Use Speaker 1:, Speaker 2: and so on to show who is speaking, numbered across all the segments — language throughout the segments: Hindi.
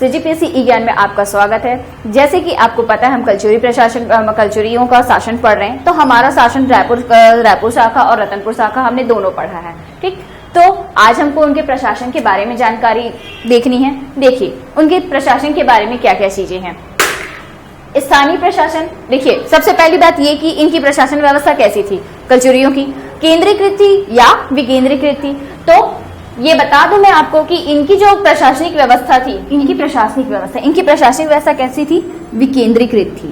Speaker 1: सीजीपीएससी ई ज्ञान में आपका स्वागत है। जैसे कि आपको पता है हम कलचुरियों का शासन पढ़ रहे हैं, तो हमारा शासन रायपुर शाखा और रतनपुर शाखा हमने दोनों पढ़ा है। ठीक, तो आज हमको उनके प्रशासन के बारे में जानकारी देखनी है। देखिए उनके प्रशासन के बारे में क्या क्या चीजें हैं। स्थानीय प्रशासन, देखिए सबसे पहली बात ये कि इनकी प्रशासन व्यवस्था कैसी थी कलचुरियों की, केंद्रीकृत थी या विकेंद्रीकृत थी। तो ये बता दूं मैं आपको कि इनकी जो प्रशासनिक व्यवस्था थी, इनकी प्रशासनिक व्यवस्था कैसी थी? विकेंद्रीकृत थी।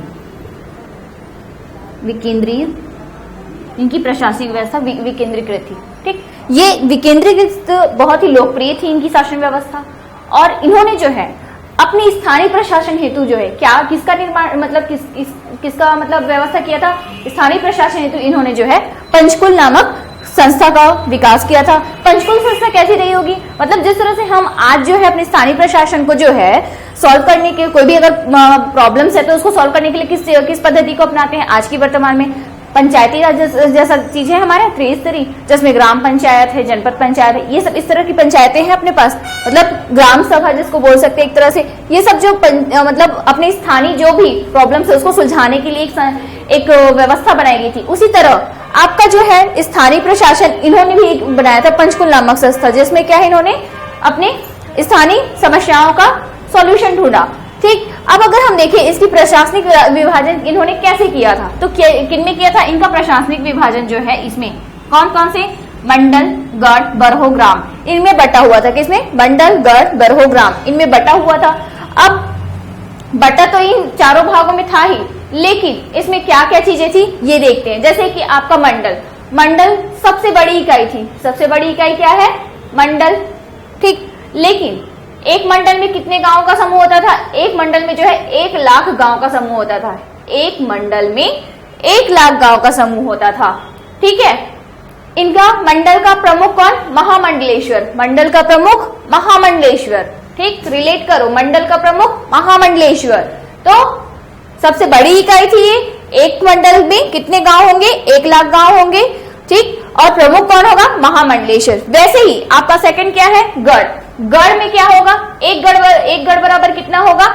Speaker 1: इनकी प्रशासनिक व्यवस्था विकेंद्रीकृत थी। ठीक, ये विकेंद्रीकृत बहुत ही लोकप्रिय थी इनकी शासन व्यवस्था। और इन्होंने जो है अपनी स्थानीय प्रशासन हेतु जो है किसका निर्माण किसका व्यवस्था किया था? स्थानीय प्रशासन हेतु इन्होंने जो है पंचकुल नामक संस्था का विकास किया था। पंचकुल संस्था कैसी रही होगी? मतलब जिस तरह से हम आज जो है अपने स्थानीय प्रशासन को जो है सॉल्व करने के, कोई भी अगर प्रॉब्लम्स है तो उसको सॉल्व करने के लिए किस पद्धति को अपनाते हैं आज की वर्तमान में? पंचायती राज जैसा चीजें हमारे त्रिस्तरीय, जिसमें ग्राम पंचायत है, जनपद पंचायत है, ये सब इस तरह की पंचायतें हैं अपने पास। मतलब ग्राम सभा जिसको बोल सकते हैं एक तरह से, ये सब जो अपने स्थानीय जो भी प्रॉब्लम्स है उसको सुलझाने के लिए एक व्यवस्था बनाई गई थी। उसी तरह आपका जो है स्थानीय प्रशासन इन्होंने भी एक बनाया था पंचकुल नामक संस्था, जिसमें क्या है इन्होंने अपने स्थानीय समस्याओं का सॉल्यूशन ढूंढा। ठीक, अब अगर हम देखें इसकी प्रशासनिक विभाजन इन्होंने कैसे किया था, तो किनमें किया था इनका प्रशासनिक विभाजन जो है? इसमें कौन कौन से? मंडल, गढ़, बरहो, ग्राम, इनमें बटा हुआ था। किसमें? मंडल, गढ़, बरहो, ग्राम, इनमें बटा हुआ था। अब बटा तो इन चारों भागों में था ही, लेकिन इसमें क्या क्या चीजें थी ये देखते हैं। जैसे कि आपका मंडल सबसे बड़ी इकाई थी। सबसे बड़ी इकाई क्या है? मंडल। ठीक, लेकिन एक मंडल में कितने गांवों का समूह होता था? एक मंडल में जो है 1,00,000 गांव का समूह होता था। एक मंडल में 1,00,000 गांव का समूह होता था। ठीक है, इनका मंडल का प्रमुख कौन? महामंडलेश्वर। मंडल का प्रमुख महामंडलेश्वर। ठीक, रिलेट करो, मंडल का प्रमुख महामंडलेश्वर। तो सबसे बड़ी इकाई थी ये। एक मंडल में कितने गांव होंगे? 1,00,000 गांव होंगे। ठीक, और प्रमुख कौन होगा? महामंडलेश्वर। वैसे ही आपका सेकंड क्या है? गढ़। गढ़ में क्या होगा? एक गढ़ बराबर कितना होगा?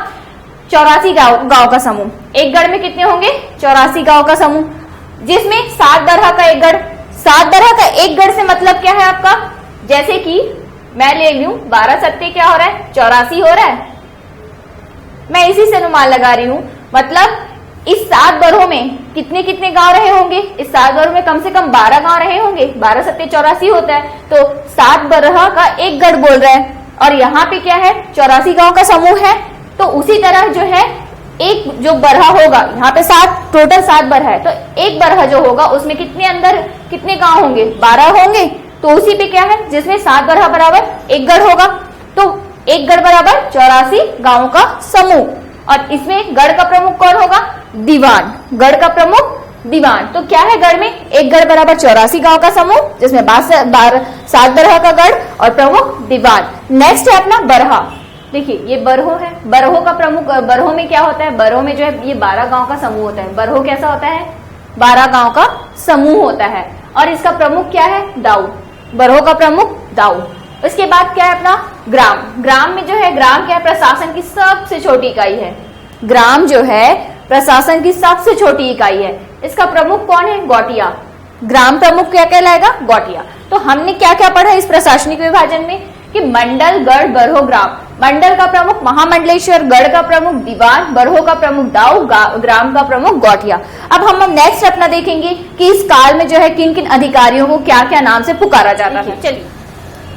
Speaker 1: 84 गांव का समूह। एक गढ़ में कितने होंगे? 84 गांव का समूह, जिसमें 7 बरहा का एक गढ़। 7 बरहा का एक गढ़ से मतलब क्या है आपका? जैसे कि मैं ले लूं 12 सत्ते क्या हो रहा है? 84 हो रहा है। मैं इसी से अनुमान लगा रही हूं। मतलब इस 7 बरहों में कितने कितने गांव रहे होंगे? इस 7 बरहों में कम से कम 12 गांव रहे होंगे। 12 सत्ते 84 होता है, तो 7 बरहा का एक गढ़ बोल रहा है। और यहाँ पे क्या है? 84 गांव का समूह है। तो उसी तरह जो है एक जो बरहा होगा, यहाँ पे टोटल 7 बरहा है, तो एक बरहा जो होगा उसमें कितने गांव होंगे? 12 होंगे। तो उसी पे क्या है? जिसमें 7 बरहा बराबर एक गढ़ होगा, तो एक गढ़ बराबर 84 गांव का समूह। और इसमें गढ़ का प्रमुख कौन होगा? दीवान। गढ़ का प्रमुख दीवान। तो क्या है गढ़ में? एक गढ़ बराबर 84 गांव का समूह, जिसमें 7 बरहा का गढ़ और प्रमुख दीवान। नेक्स्ट है अपना बरहा। देखिए ये बरहो है। बरहो का प्रमुख, बरहो में क्या होता है? बरहो में जो है ये 12 गांव का समूह होता है। बरहो कैसा होता है? 12 गांव का समूह होता है। और इसका प्रमुख क्या है? दाऊ। बरहो का प्रमुख दाऊ। उसके बाद क्या है अपना ग्राम। ग्राम में जो है, ग्राम क्या है? प्रशासन की सबसे छोटी इकाई है। ग्राम जो है प्रशासन की सबसे छोटी इकाई है। इसका प्रमुख कौन है? गौटिया। ग्राम प्रमुख क्या कहलाएगा? गौटिया। तो हमने क्या क्या पढ़ा इस प्रशासनिक विभाजन में कि मंडल, गढ़, बरहो, ग्राम। मंडल का प्रमुख महामंडलेश्वर, गढ़ का प्रमुख दीवान, बरहो का प्रमुख दाऊ, ग्राम का प्रमुख गौटिया। अब हम नेक्स्ट अपना देखेंगे कि इस काल में जो है किन किन अधिकारियों को क्या क्या नाम से पुकारा जाता था। चलिए,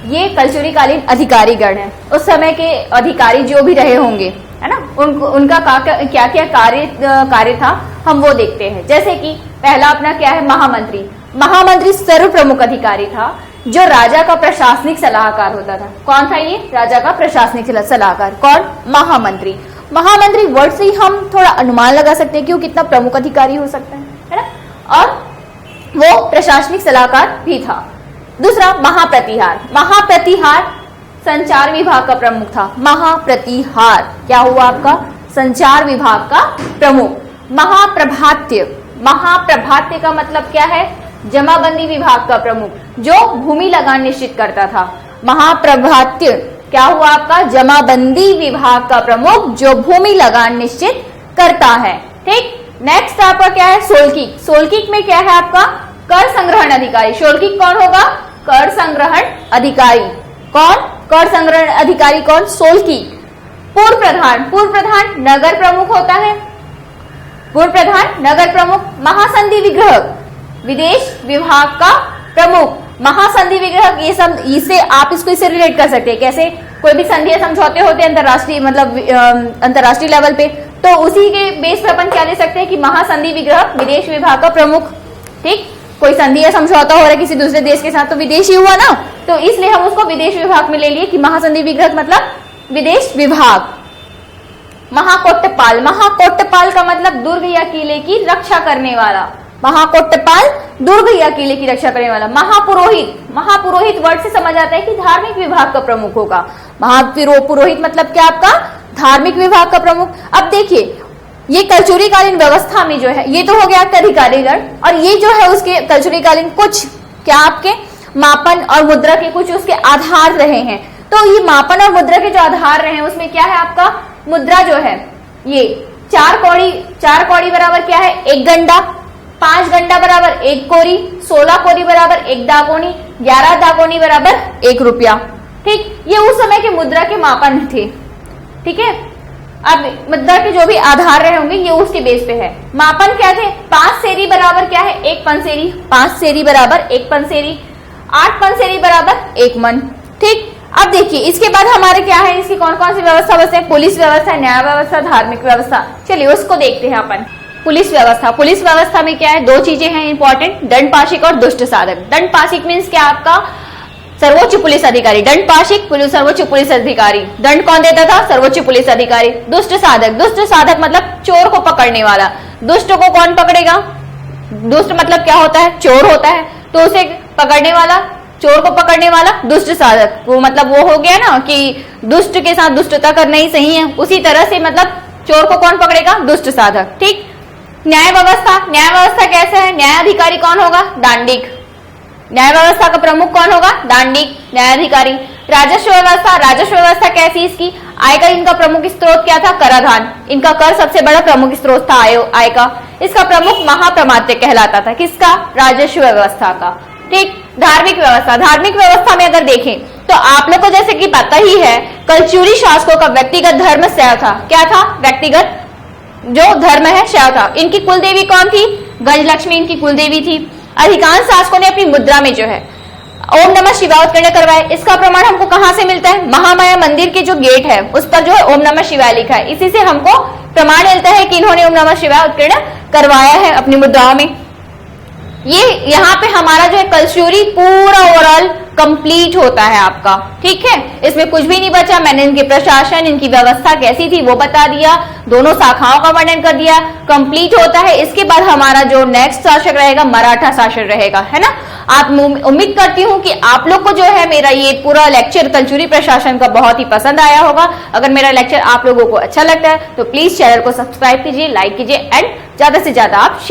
Speaker 1: ये कलचुरी कालीन अधिकारी गण है। उस समय के अधिकारी जो भी रहे होंगे, है ना, उनका क्या क्या कार्य था हम वो देखते हैं। जैसे कि पहला अपना क्या है? महामंत्री। महामंत्री सर्व प्रमुख अधिकारी था, जो राजा का प्रशासनिक सलाहकार होता था। कौन था ये? राजा का प्रशासनिक सलाहकार। कौन? महामंत्री। महामंत्री वर्ड से ही हम थोड़ा अनुमान लगा सकते हैं कि वो कितना प्रमुख अधिकारी हो सकता है ना। और वो प्रशासनिक सलाहकार भी था। दूसरा महाप्रतिहार। महाप्रतिहार संचार विभाग का प्रमुख था। महाप्रतिहार क्या हुआ आपका? संचार विभाग का प्रमुख। महाप्रभात्य। महाप्रभात्य का मतलब क्या है? जमाबंदी विभाग का प्रमुख, जो भूमि लगान निश्चित करता था। महाप्रभात्य क्या हुआ आपका, जमाबंदी विभाग का प्रमुख जो भूमि लगान निश्चित करता है। ठीक, नेक्स्ट आपका क्या है, सोलकीक। सोलकीक में क्या है आपका, कर संग्रहण अधिकारी। सोलकीक कौन होगा, कर संग्रहण अधिकारी। कौन, कर संग्रहण अधिकारी कौन, सोलकीक। पूर्व प्रधान, पूर्व प्रधान नगर प्रमुख होता है, पूर्व प्रधान नगर प्रमुख। महासंधि विग्रहक, विदेश विभाग का प्रमुख। महासंधि विग्रहक, ये सब इसे आप इससे रिलेट कर सकते हैं। कैसे, कोई भी संधि या समझौते होते हैं अंतरराष्ट्रीय, मतलब अंतरराष्ट्रीय लेवल पे, तो उसी के बेस पर अपन क्या ले सकते हैं कि महासंधि विग्रहक विदेश विभाग का प्रमुख। ठीक, कोई संधि या समझौता हो रहा है किसी दूसरे देश के साथ तो विदेशी हुआ ना, तो इसलिए हम उसको विदेश विभाग में ले लिए कि महासंधि विग्रहक मतलब विदेश विभाग। महाकोट्टपाल, महाकोट्टपाल का मतलब दुर्ग या किले की रक्षा करने वाला। महाकोट्टपाल दुर्ग या किले की रक्षा करने वाला। महापुरोहित, महापुरोहित वर्ड से समझ आता है कि धार्मिक विभाग का प्रमुख होगा। महापुरोहित मतलब क्या आपका, धार्मिक विभाग का प्रमुख। अब देखिए ये कलचुरीकालीन व्यवस्था में जो है, ये तो हो गया आपका अधिकारीगण, और ये जो है उसके कलचुरीकालीन कुछ क्या आपके मापन और मुद्रा के कुछ उसके आधार रहे हैं। तो ये मापन और मुद्रा के जो आधार रहे हैं उसमें क्या है आपका, मुद्रा जो है ये 4 कौड़ी, 4 कौड़ी बराबर क्या है, 1 गंडा, 5 गंडा बराबर 1 कोरी, 16 कोरी बराबर 1 दागोनी, 11 दागोनी बराबर 1 रुपया। ठीक, ये उस समय के मुद्रा के मापन थे। ठीक है, अब मुद्रा के जो भी आधार रहे होंगे ये उसके बेस पे है। मापन क्या थे, 5 सेरी बराबर क्या है, 1 पंसेरी, 5 सेरी बराबर 1 पंसेरी, 8 पंसेरी बराबर 1 मन। ठीक, अब देखिए इसके बाद हमारे क्या है, इसकी कौन कौन सी व्यवस्था बचते हैं, पुलिस व्यवस्था, न्याय व्यवस्था, धार्मिक व्यवस्था। चलिए उसको देखते हैं अपन। पुलिस व्यवस्था, पुलिस व्यवस्था में क्या है, 2 चीजें हैं इंपॉर्टेंट, दंड पाशिक और दुष्ट साधक। दंड पाशिक मीन्स क्या आपका, सर्वोच्च पुलिस अधिकारी। दंड पाशिक सर्वोच्च पुलिस अधिकारी, दंड कौन देता था, सर्वोच्च पुलिस अधिकारी। दुष्ट साधक, दुष्ट साधक मतलब चोर को पकड़ने वाला। दुष्ट को कौन पकड़ेगा, दुष्ट मतलब क्या होता है, चोर होता है, तो उसे पकड़ने वाला, चोर को पकड़ने वाला दुष्ट साधक। वो मतलब वो हो गया ना कि दुष्ट के साथ दुष्टता करना ही सही है, उसी तरह से मतलब चोर को कौन पकड़ेगा, दुष्ट साधक। ठीक, न्याय व्यवस्था, न्याय व्यवस्था कैसे है, न्यायाधिकारी कौन होगा, दांडिक। न्याय व्यवस्था का प्रमुख कौन होगा, दांडिक न्यायाधिकारी। राजस्व व्यवस्था, राजस्व व्यवस्था कैसी, इसकी आय का इनका प्रमुख स्रोत क्या था, कराधान। इनका कर सबसे बड़ा प्रमुख स्रोत था आय का। इसका प्रमुख महाप्रमात्य कहलाता था, किसका, राजस्व व्यवस्था का। ठीक, धार्मिक व्यवस्था, धार्मिक व्यवस्था में अगर देखें तो आप लोग को जैसे कि पता ही है कलचुरी शासकों का व्यक्तिगत धर्म शैव था। क्या था, व्यक्तिगत जो धर्म है शैव था। इनकी कुल देवी कौन थी, गजलक्ष्मी इनकी कुल देवी थी। अधिकांश शासकों ने अपनी मुद्रा में जो है ओम नमः शिवाय उत्कीर्ण करवाए। इसका प्रमाण हमको कहां से मिलता है, महामाया मंदिर के जो गेट है उस पर जो है ओम नमः शिवाय लिखा है, इसी से हमको प्रमाण मिलता है कि इन्होंने ओम नमः शिवाय उत्कीर्ण करवाया है अपनी मुद्राओं में। ये यहाँ पे हमारा जो है कलचुरी पूरा ओवरऑल कंप्लीट होता है आपका। ठीक है, इसमें कुछ भी नहीं बचा। मैंने इनके प्रशासन, इनकी व्यवस्था कैसी थी वो बता दिया, दोनों शाखाओं का वर्णन कर दिया, कंप्लीट होता है। इसके बाद हमारा जो नेक्स्ट शासक रहेगा मराठा शासन रहेगा, है ना। आप उम्मीद करती हूँ कि आप लोग को जो है मेरा ये पूरा लेक्चर कलचुरी प्रशासन का बहुत ही पसंद आया होगा। अगर मेरा लेक्चर आप लोगों को अच्छा लगता है तो प्लीज चैनल को सब्सक्राइब कीजिए, लाइक कीजिए एंड ज्यादा से ज्यादा आप शेयर